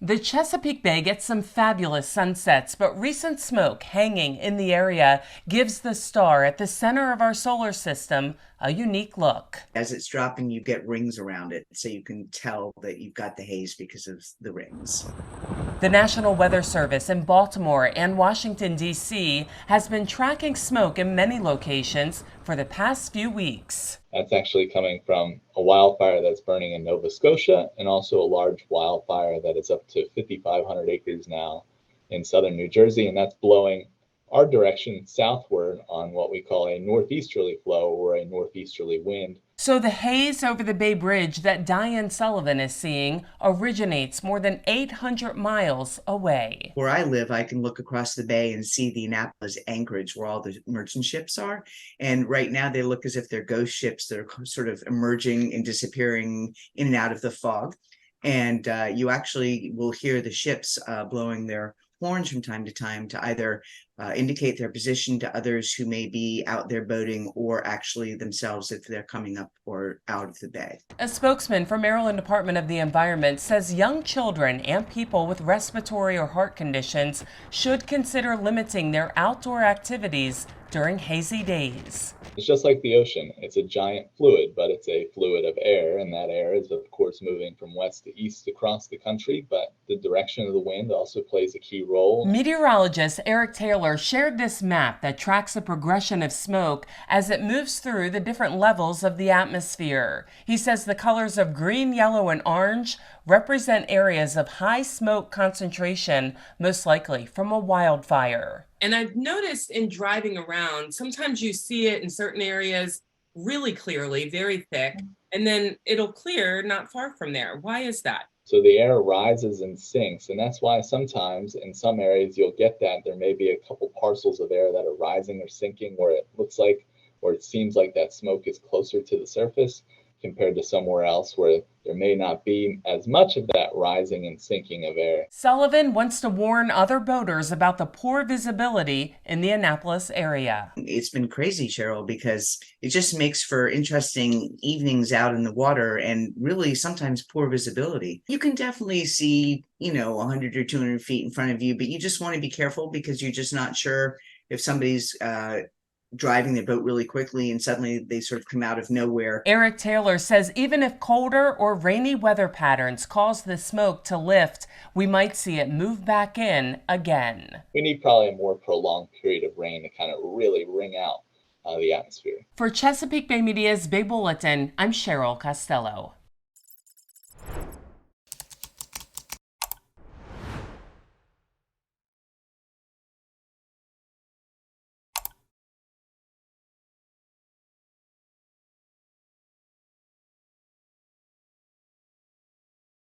The Chesapeake Bay gets some fabulous sunsets, but recent smoke hanging in the area gives the star at the center of our solar system a unique look. As it's dropping, you get rings around it, so you can tell that you've got the haze because of the rings. The National Weather Service in Baltimore and Washington, D.C. has been tracking smoke in many locations for the past few weeks. That's actually coming from a wildfire that's burning in Nova Scotia and also a large wildfire that is up to 5,500 acres now in southern New Jersey. And that's blowing our direction southward on what we call a northeasterly flow or a northeasterly wind. So the haze over the Bay Bridge that Diane Sullivan is seeing originates more than 800 miles away. Where I live, I can look across the bay and see the Annapolis anchorage where all the merchant ships are. And right now they look as if they're ghost ships that are sort of emerging and disappearing in and out of the fog. And you actually will hear the ships blowing their horns from time to either indicate their position to others who may be out there boating, or actually themselves if they're coming up or out of the bay. A spokesman for Maryland Department of the Environment says young children and people with respiratory or heart conditions should consider limiting their outdoor activities during hazy days. It's just like the ocean. It's a giant fluid, but it's a fluid of air, and that air is, of course, moving from west to east across the country, but the direction of the wind also plays a key role. Meteorologist Eric Taylor shared this map that tracks the progression of smoke as it moves through the different levels of the atmosphere. He says the colors of green, yellow, and orange represent areas of high smoke concentration, most likely from a wildfire. And I've noticed in driving around, sometimes you see it in certain areas really clearly, very thick, and then it'll clear not far from there. Why is that? So the air rises and sinks, and that's why sometimes in some areas you'll get that there may be a couple parcels of air that are rising or sinking where it looks like, or it seems like that smoke is closer to the surface compared to somewhere else where there may not be as much of that rising and sinking of air. Sullivan wants to warn other boaters about the poor visibility in the Annapolis area. It's been crazy, Cheryl, because it just makes for interesting evenings out in the water and really sometimes poor visibility. You can definitely see, 100 or 200 feet in front of you, but you just want to be careful because you're just not sure if somebody's driving their boat really quickly and suddenly they sort of come out of nowhere. Eric Taylor says even if colder or rainy weather patterns cause the smoke to lift, we might see it move back in again. We need probably a more prolonged period of rain to kind of really wring out the atmosphere. For Chesapeake Bay Media's Bay Bulletin, I'm Cheryl Costello.